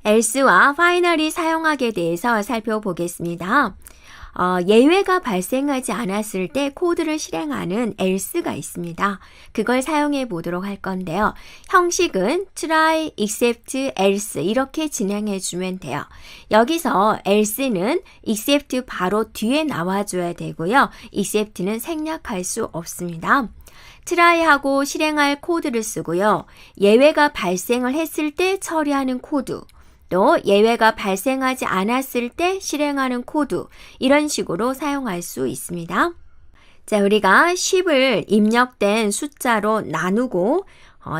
else와 finally 사용하기에 대해서 살펴보겠습니다. 예외가 발생하지 않았을 때 코드를 실행하는 else가 있습니다. 그걸 사용해 보도록 할 건데요. 형식은 try, except, else 이렇게 진행해 주면 돼요. 여기서 else는 except 바로 뒤에 나와줘야 되고요. except는 생략할 수 없습니다. try하고 실행할 코드를 쓰고요. 예외가 발생을 했을 때 처리하는 코드, 또 예외가 발생하지 않았을 때 실행하는 코드, 이런 식으로 사용할 수 있습니다. 자, 우리가 10을 입력된 숫자로 나누고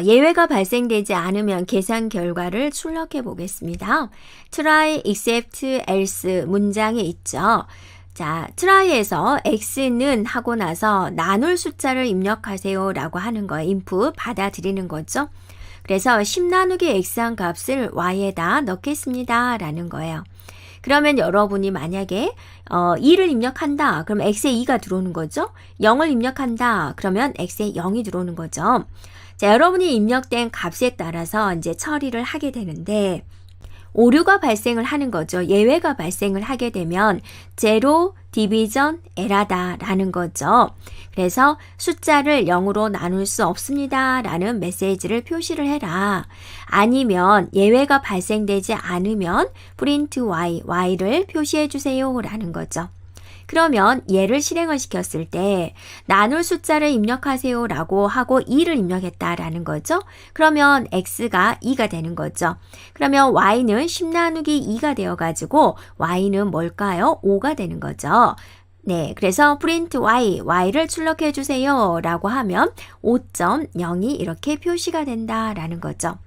예외가 발생되지 않으면 계산 결과를 출력해 보겠습니다. try, except, else 문장에 있죠. 자, try에서 x는 하고 나서 나눌 숫자를 입력하세요 라고 하는 거예요. input 받아들이는 거죠. 그래서 10 나누기 x한 값을 y에다 넣겠습니다 라는 거예요. 그러면 여러분이 만약에 2를 입력한다. 그럼 x에 2가 들어오는 거죠. 0을 입력한다. 그러면 x에 0이 들어오는 거죠. 자, 여러분이 입력된 값에 따라서 이제 처리를 하게 되는데 오류가 발생을 하는 거죠. 예외가 발생을 하게 되면 제로, 디비전, 에라다 라는 거죠. 그래서 숫자를 0으로 나눌 수 없습니다 라는 메시지를 표시를 해라. 아니면 예외가 발생되지 않으면 print y, y를 표시해 주세요 라는 거죠. 그러면 얘를 실행을 시켰을 때 나눌 숫자를 입력하세요 라고 하고 2를 입력했다라는 거죠. 그러면 x가 2가 되는 거죠. 그러면 y는 10 나누기 2가 되어가지고 y는 뭘까요? 5가 되는 거죠. 네, 그래서 print y, y를 출력해 주세요 라고 하면 5.0이 이렇게 표시가 된다라는 거죠.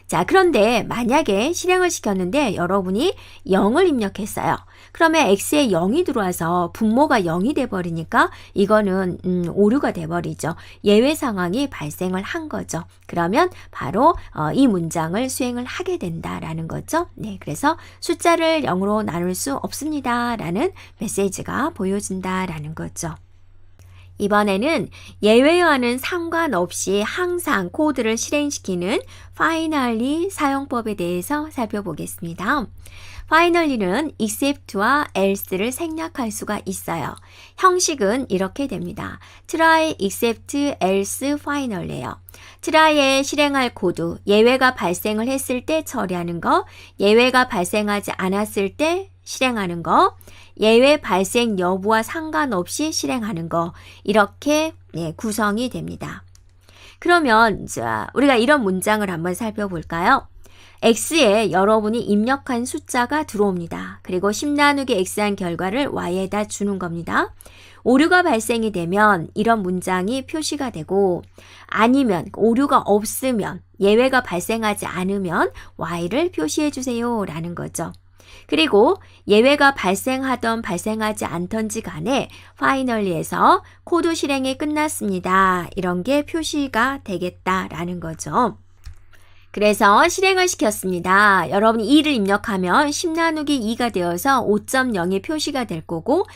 자, 그런데 만약에 실행을 시켰는데 여러분이 0을 입력했어요. 그러면 x에 0이 들어와서 분모가 0이 돼버리니까 이거는 오류가 돼버리죠. 예외 상황이 발생을 한 거죠. 그러면 바로 이 문장을 수행을 하게 된다라는 거죠. 네, 그래서 숫자를 0으로 나눌 수 없습니다 라는 메시지가 보여진다라는 거죠. 이번에는 예외와는 상관없이 항상 코드를 실행시키는 finally 사용법에 대해서 살펴보겠습니다. finally는 except와 else를 생략할 수가 있어요. 형식은 이렇게 됩니다. try, except, else, finally예요. try에 실행할 코드, 예외가 발생을 했을 때 처리하는 거, 예외가 발생하지 않았을 때 실행하는 거, 예외 발생 여부와 상관없이 실행하는 거, 이렇게 구성이 됩니다. 그러면 자, 우리가 이런 문장을 한번 살펴볼까요? x에 여러분이 입력한 숫자가 들어옵니다. 그리고 10 나누기 x한 결과를 y에다 주는 겁니다. 오류가 발생이 되면 이런 문장이 표시가 되고 아니면 오류가 없으면 예외가 발생하지 않으면 y를 표시해 주세요 라는 거죠. 그리고 예외가 발생하던 발생하지 않던지 간에 finally에서 코드 실행이 끝났습니다. 이런 게 표시가 되겠다라는 거죠. 그래서 실행을 시켰습니다. 여러분이 2를 입력하면 10 나누기 2가 되어서 5.0이 표시가 될 거고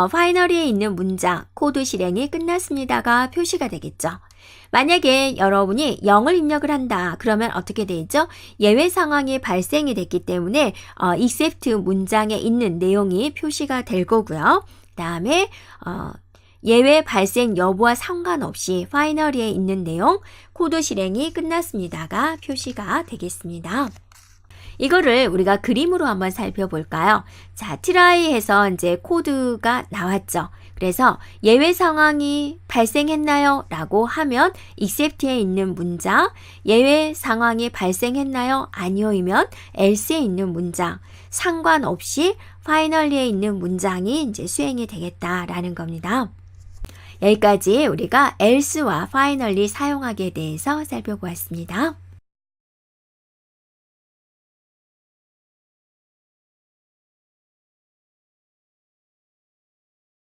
finally에 있는 문장 코드 실행이 끝났습니다가 표시가 되겠죠. 만약에 여러분이 0을 입력을 한다. 그러면 어떻게 되죠? 예외 상황이 발생이 됐기 때문에 except 문장에 있는 내용이 표시가 될 거고요. 그 다음에 예외 발생 여부와 상관없이 finally에 있는 내용 코드 실행이 끝났습니다가 표시가 되겠습니다. 이거를 우리가 그림으로 한번 살펴볼까요? 자, try해서 이제 코드가 나왔죠. 그래서 예외 상황이 발생했나요? 라고 하면 except에 있는 문장, 예외 상황이 발생했나요? 아니요이면 else에 있는 문장, 상관없이 finally에 있는 문장이 이제 수행이 되겠다라는 겁니다. 여기까지 우리가 else와 finally 사용하기에 대해서 살펴보았습니다.